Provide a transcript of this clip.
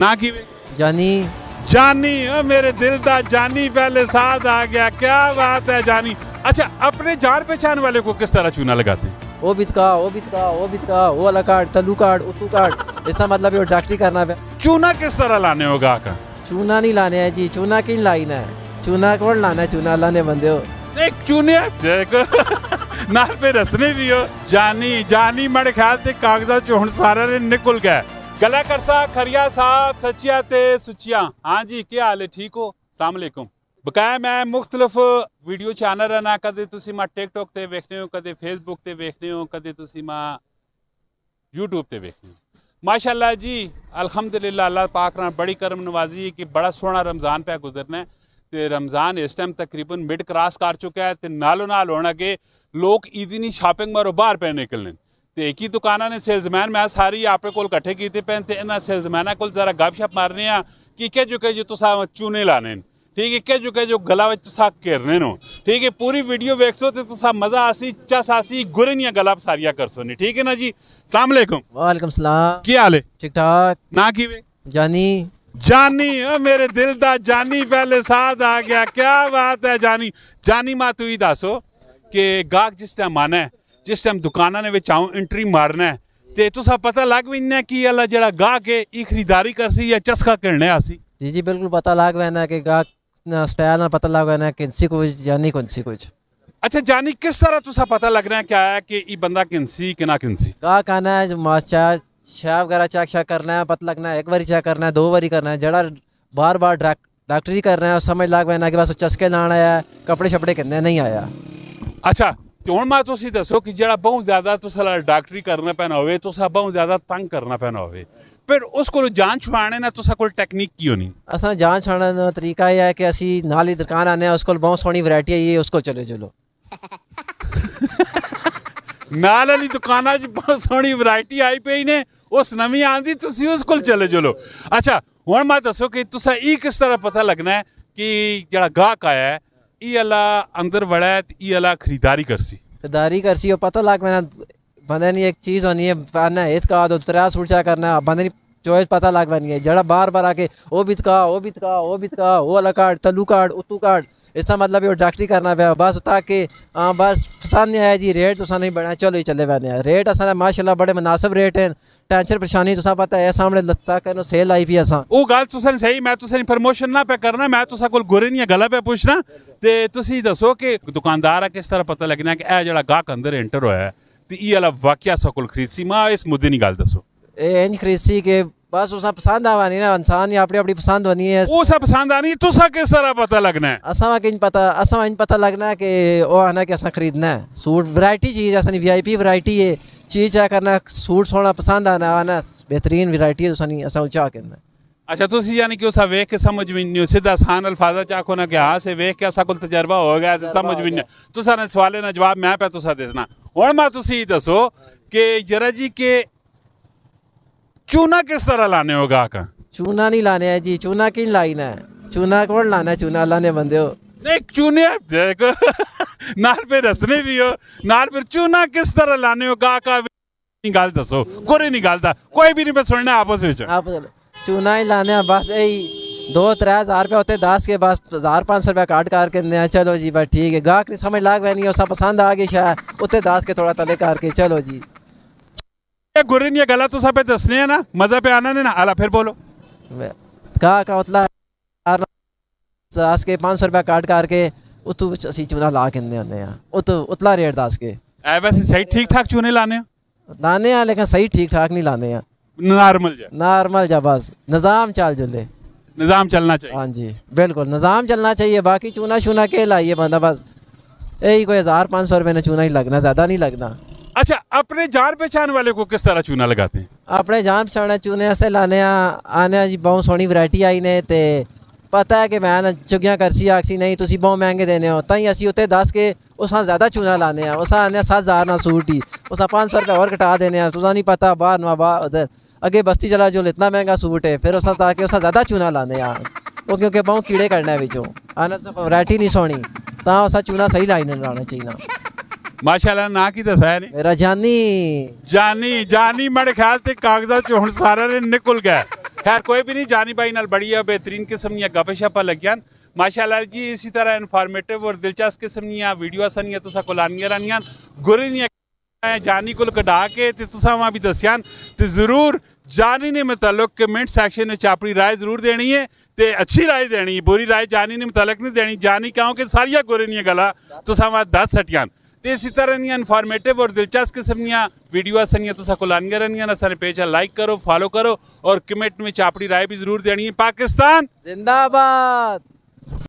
ना की जानी जानी ओ मेरे दिल दा जानी पहले साथ आ गया, क्या बात है जानी। अच्छा, अपने जान पहचान वाले को किस तरह चूना लगाते हैं? ओ बितका ओ बितका ओ बितका ओ वाला कार्ड तलू कार्ड उतू कार्ड इसका मतलब ये डॉक्टरी करना है। चूना किस तरह लाने होगा का? चूना नहीं लाने है जी, चूना किन लाइन है, चूना कौन लाना है, चूना लाने बंदे हो एक चूने देखो नाल पे रसने भी हो जानी जानी मेरे ख्याल से कागजात चो हुण सारा ने निकल गया। गला करसा खरिया साहब सचिया ते सुचिया, हाँ जी क्या हाल है, ठीक हो? अस्सलाम वालेकुम। बकाया मैं मुख्तलिफ वीडियो चैनल है ना, कदे तुसी मां टिकटॉक ते वेखने हो, कदे फेसबुक ते वेखने हो, कदे तुसी मां यूट्यूब ते वेखने हो। माशाल्लाह जी अल्हम्दुलिल्लाह, अल्लाह पाक ने बड़ी करम नवाजी है कि बड़ा सोहना रमज़ान पे गुजरना है। तो रमज़ान इस टाइम तकरीबन मिड क्रॉस कर चुका है। तो नालों नाल होना अगे लोग ईदी नी शॉपिंग मारो बाहर पे निकलने। तो एक ही दुकाना ने सेल्समैन मैं सारी अपने कोल कट्ठे कीते पे, ते इन्हां सेल्समैना कोल जरा गपशप मारने आ कि के जो तुसा चूने लाने, ठीक है, के जो गला विच तुसा घेरने नो, ठीक है। पूरी वीडियो वेखसो तो तुसा मजा आसी चस आसी गुरे नियां गल्लां सारियां करसो नी, ठीक है ना जी। अस्सलाम वालेकुम। वालेकुम सलाम, की हाल है? ठीक ठाक। ना की वे जानी जानी ओ मेरे दिल दा जानी पहले साथ आ गया, क्या बात है जानी। जानी मां तू ही दसो कि गाहक जिस टाइम आना है, जिस टाइम दुकाना ने विच आऊं एंट्री मारना है, ते तुसा पता लग भी इन्ना कि अल्लाह जेड़ा गाहक है ई खरीदारी करसी या चस्का खेलने आसी? जी जी बिल्कुल पता लग वैना कि गाहक स्टाइल ना पता लग वैना किसी कुछ जानी कौन-सी कुछ। अच्छा जानी किस तरह तुसा पता लगना है क्या है कि ई बंदा किनसी कि ना किनसी? गाहक आना है जो मास्टर शाह वगैरह चेक करना है, पता लगना है, एक बारी चेक करना है, दो बारी करना है, जड़ा बार बार डॉक्टरी करना है, समझ लग वैना कि बस चस्के लाना है, कपड़े शपड़े किन्ने नहीं आया। अच्छा तो हुण मां तुसी दसो कि जेड़ा बहुत ज्यादा तुसा डॉक्टरी करना पैना होवे, तुसा बहुत ज्यादा तंग करना पैना होवे, फिर उस कोल जान छुड़ाने ना तुसा कोल टेक्निक की होनी? असा जान छुड़ाने का तरीका यह है कि असी नाल ही दुकान आने उसको बहुत सोहनी वैरायटी आई है, उसको चलो चलो नाल वाली दुकाना च बहुत सोहनी वैरायटी आई पई ने, उस नवी आंदी तुसी उस कोल चले चलो। अच्छा हुण मां दसो कि तुसा ई किस तरह पता लगना है कि जेड़ा गाहक आया है ई अला अंदर वड़ा है, ई अला खरीदारी करसी? खरीदारी करसी और पता लग मैंने बंदे नहीं एक चीज़ होनी है, पाना एक का दो त्रै सूट चा करना बंदे नहीं चॉइस पता लग बनी है, जड़ा बार बार आके ओ बितका ओ बितका ओ बितका ओ वाला कार्ड तलू कार्ड उतू कार्ड इसका मतलब ये डॉक्टरी करना पे बस ताकि हाँ बस पसंद नहीं आया जी, रेट तो नहीं बढ़ा, चलो ही चले बैठे रेट असा माशाल्लाह बड़े मुनासिब रेट हैं, टेंशन परेशानी तुसा पता है सामने लत्ता कर सेल आई पी असा वो गल तुसा सही, मैं तुसा प्रमोशन ना पे करना, मैं तुसा कोल गुरे नहीं गला पे पुछना। ते तुसी दसो कि दुकानदार किस तरह पता लगना कि ए जेड़ा गाहक अंदर एंटर होया है ते ई वाला वाकया सा कोल खरीदसी? मां इस मुद्दे नी गल दसो। ए इंज खरीदसी के बस उसा पसंद आवानी ना, इंसान अपनी अपनी पसंद होनी है, उसा पसंद आनी, तुसा किस तरह पता लगना है? असा इंज पता लगना है कि वो आना कि असा खरीदना है सूट वैरायटी चीज़ असा VIP वैरायटी है चीज़ क्या करना है, सूट सोना पसंद आना बेहतरीन वैरायटी है, नहीं असा उचा करना। अच्छा तुसी यानी कि उसा वेख के समझ भी नहीं, सीधा आसान अल्फाजा चाखो ना कि हाँ से वेख के असा कोल तजर्बा हो गया, समझ भी नहीं, तुसा ने सवाले ना जवाब मैं पे तुसा देना। हुण मां तुसी दसो कि जरा जी के चूना किस तरह लाने हो गाहक? चूना नहीं लाने है जी, चूना किन लाइन है, चूना कौन लाना है, चूना लाने बंदे हो एक चूने देखो नाल पे रसने भी हो, नाल फिर चूना किस तरह लाने हो गाहक? गल दसो कोई नहीं गलता, कोई भी नहीं पे सुनना आपस में। आप चूना ही लाने हैं बस यही 2-3 हज़ार रुपये होते 10 के बस 1500 रुपया काट करके चलो जी बस ठीक है, गाहक नहीं समझ लाग वह नहीं हो, सब पसंद आ गई शायद उतने 10 के थोड़ा तले करके चलो जी। गुरे नहीं गला तो सब दसने है ना, मजा पे आना नहीं ना आला, फिर बोलो गाहक का उतला 10 के 500 रुपया काट करके उतू असी चूना ला के उतला रेट 10 के। वैसे सही ठीक ठाक चूने लाने हैं लेकिन सही ठीक ठाक नहीं लाने हैं, नॉर्मल जा बस निज़ाम चल जुले, निज़ाम चलना चाहिए। हाँ जी बिल्कुल निज़ाम चलना चाहिए, बाकी चूना शूना के लाइए बंदा बस यही कोई 1500 रुपये में चूना ही लगना, ज़्यादा नहीं लगना। अच्छा अपने जान पहचान वाले को किस तरह चूना लगाते हैं? अपने जान पहचान चूने ऐसे लाने आने जी, बहुत सोहनी वैरायटी आई ने, ते पता है कि मैं चुगियाँ करसी आखसी नहीं तुसी बहुत महंगे देने हो, ताई असी उत्ते 10 के उस ज़्यादा चूना लाने उस आने 7000 ना सूट ही उस 500 रुपये और घटा देने, तुसा नहीं पता बाहर ना बाहर उधर अगे बस्ती चला जो इतना महंगा सूट है, फिर उस ताकि उस ज़्यादा चूना लाने वो क्योंकि बहुत कीड़े करना है बिचों आना वैरायटी नहीं सोनी, ता उस चूना सही लाइन लाना चाहिए। माशाल्लाह ना की दसा है मेरा जानी जानी जानी मेरे ख्याल से कागजात चो हुण सारा ने निकल गया। खैर कोई भी नहीं, जानी भाई नाल बड़ी बेहतरीन किस्म दी गप्प शप्पां लगियां माशाअल्लाह जी। इसी तरह इन्फॉर्मेटिव और दिलचस्प किस्म दी वीडियो सानियां तुसां कोल आनियां रहनियां। गुरे दियां जानी को कढा के ते तुसां वहां भी दस्सियां ते जरूर जानी ने मुतलक कमेंट सैक्शन में अपनी राय जरूर देनी है ते अच्छी राय देनी है, बुरी राय जानी ने मुतलक नहीं देनी। जानी क्योंकि सारिया गोरे दियां गल्लां तुसां वहां दस सटियां ते इसी तरह दियां इन्फॉर्मेटिव और दिलचस्प किस्म दियां वीडियो सानियां तुसां कोल आनियां रहनियां। सारे पेज लाइक करो, फॉलो करो और कमेंट में अपनी राय भी जरूर देनी है। पाकिस्तान जिंदाबाद।